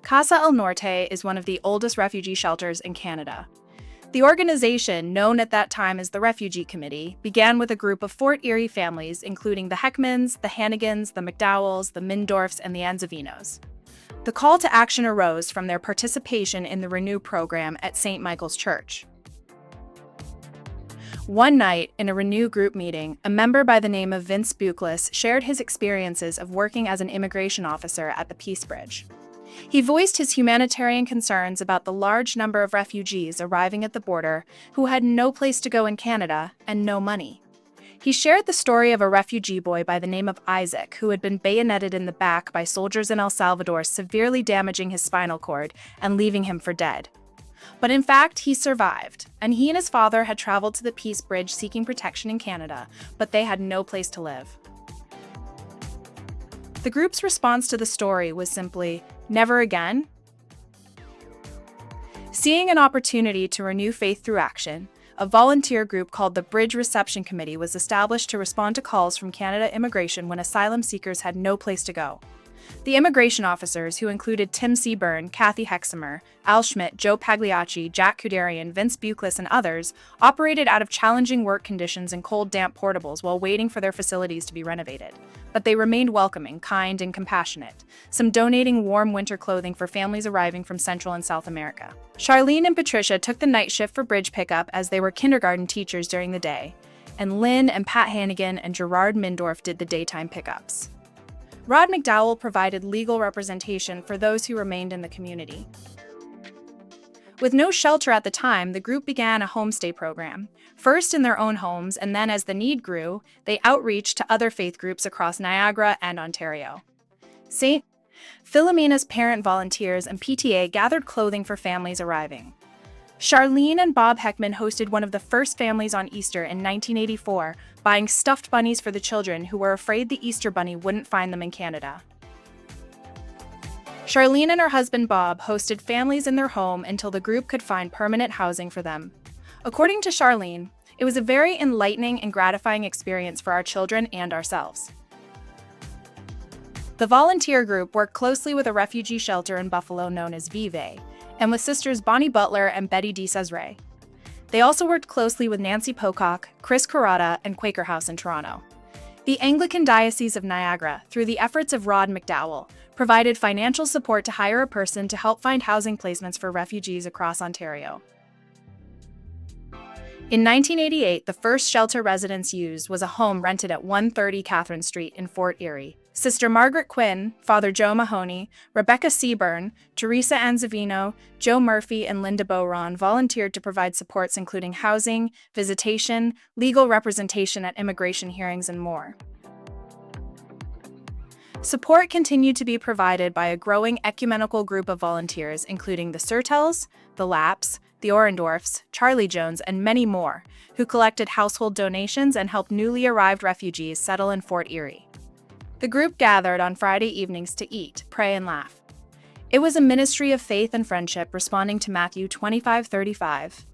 Casa del Norte is one of the oldest refugee shelters in Canada. The organization, known at that time as the Refugee Committee, began with a group of Fort Erie families including the Heckmans, the Hannigans, the McDowells, the Mindorfs, and the Anzavinos. The call to action arose from their participation in the Renew program at St. Michael's Church. One night, in a Renew group meeting, a member by the name of Vince Buchlas shared his experiences of working as an immigration officer at the Peace Bridge. He voiced his humanitarian concerns about the large number of refugees arriving at the border who had no place to go in Canada and no money. He shared the story of a refugee boy by the name of Isaac who had been bayoneted in the back by soldiers in El Salvador, severely damaging his spinal cord and leaving him for dead. But in fact, he survived, and he and his father had traveled to the Peace Bridge seeking protection in Canada, but they had no place to live. The group's response to the story was simply, "Never again?" Seeing an opportunity to renew faith through action, a volunteer group called the Bridge Reception Committee was established to respond to calls from Canada Immigration when asylum seekers had no place to go. The immigration officers, who included Tim Seaburn, Kathy Hexamer, Al Schmidt, Joe Pagliacci, Jack Kudarian, Vince Buchlas, and others, operated out of challenging work conditions in cold, damp portables while waiting for their facilities to be renovated. But they remained welcoming, kind, and compassionate, some donating warm winter clothing for families arriving from Central and South America. Charlene and Patricia took the night shift for bridge pickup as they were kindergarten teachers during the day, and Lynn and Pat Hannigan and Gerard Mindorf did the daytime pickups. Rod McDowell provided legal representation for those who remained in the community. With no shelter at the time, the group began a homestay program. First in their own homes, and then as the need grew, they outreached to other faith groups across Niagara and Ontario. St. Philomena's parent volunteers and PTA gathered clothing for families arriving. Charlene and Bob Heckman hosted one of the first families on Easter in 1984, buying stuffed bunnies for the children who were afraid the Easter bunny wouldn't find them in Canada. Charlene and her husband Bob hosted families in their home until the group could find permanent housing for them. According to Charlene, it was a very enlightening and gratifying experience for our children and ourselves. The volunteer group worked closely with a refugee shelter in Buffalo known as Vive, and with sisters Bonnie Butler and Betty DeCesare. They also worked closely with Nancy Pocock, Chris Carrata, and Quaker House in Toronto. The Anglican Diocese of Niagara, through the efforts of Rod McDowell, provided financial support to hire a person to help find housing placements for refugees across Ontario. In 1988, the first shelter residents used was a home rented at 130 Catherine Street in Fort Erie. Sister Margaret Quinn, Father Joe Mahoney, Rebecca Seaburn, Teresa Anzavino, Joe Murphy, and Linda Beauron volunteered to provide supports including housing, visitation, legal representation at immigration hearings, and more. Support continued to be provided by a growing ecumenical group of volunteers, including the Sertels, the Lapps, the Orendorfs, Charlie Jones, and many more, who collected household donations and helped newly arrived refugees settle in Fort Erie. The group gathered on Friday evenings to eat, pray, and laugh. It was a ministry of faith and friendship, responding to Matthew 25:35.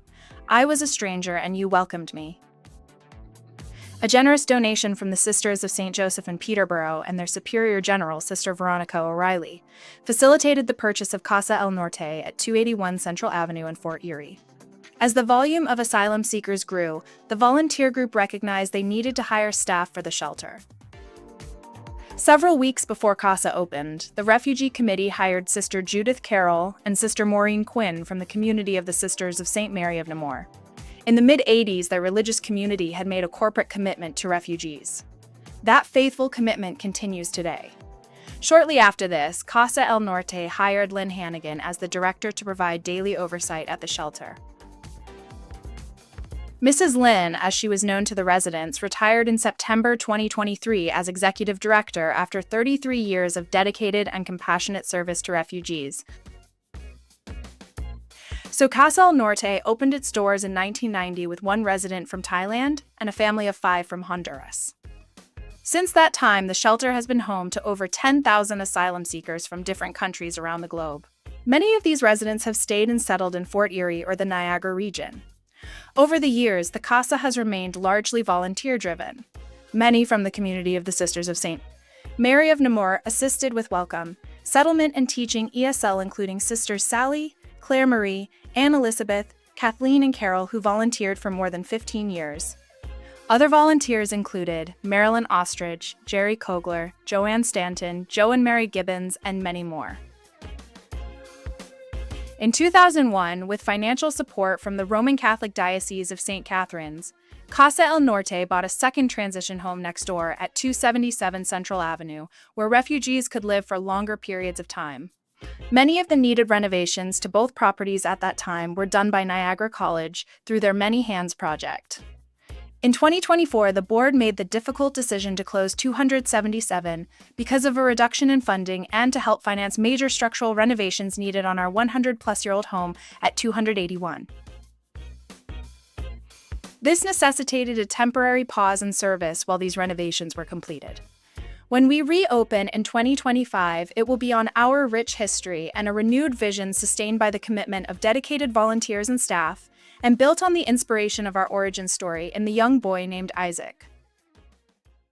"I was a stranger and you welcomed me." A generous donation from the Sisters of St. Joseph in Peterborough and their Superior General, Sister Veronica O'Reilly, facilitated the purchase of Casa El Norte at 281 Central Avenue in Fort Erie. As the volume of asylum seekers grew, the volunteer group recognized they needed to hire staff for the shelter. Several weeks before Casa opened, the Refugee Committee hired Sister Judith Carroll and Sister Maureen Quinn from the community of the Sisters of St. Mary of Namur. In the mid-'80s, their religious community had made a corporate commitment to refugees. That faithful commitment continues today. Shortly after this, Casa El Norte hired Lynn Hannigan as the director to provide daily oversight at the shelter. Mrs. Lynn, as she was known to the residents, retired in September 2023 as executive director after 33 years of dedicated and compassionate service to refugees. So Casa El Norte opened its doors in 1990 with one resident from Thailand and a family of 5 from Honduras. Since that time, the shelter has been home to over 10,000 asylum seekers from different countries around the globe. Many of these residents have stayed and settled in Fort Erie or the Niagara region. Over the years, the Casa has remained largely volunteer-driven. Many from the community of the Sisters of St. Mary of Namur assisted with welcome, settlement and teaching ESL including sisters Sally, Claire Marie, Anne Elizabeth, Kathleen and Carol who volunteered for more than 15 years. Other volunteers included Marilyn Ostrich, Jerry Kogler, Joanne Stanton, Joe and Mary Gibbons, and many more. In 2001, with financial support from the Roman Catholic Diocese of St. Catherine's, Casa Norte bought a second transition home next door at 277 Central Avenue, where refugees could live for longer periods of time. Many of the needed renovations to both properties at that time were done by Niagara College through their Many Hands project. In 2024, the board made the difficult decision to close 277 because of a reduction in funding and to help finance major structural renovations needed on our 100-plus-year-old home at 281. This necessitated a temporary pause in service while these renovations were completed. When we reopen in 2025, it will be on our rich history and a renewed vision sustained by the commitment of dedicated volunteers and staff, and built on the inspiration of our origin story in the young boy named Isaac.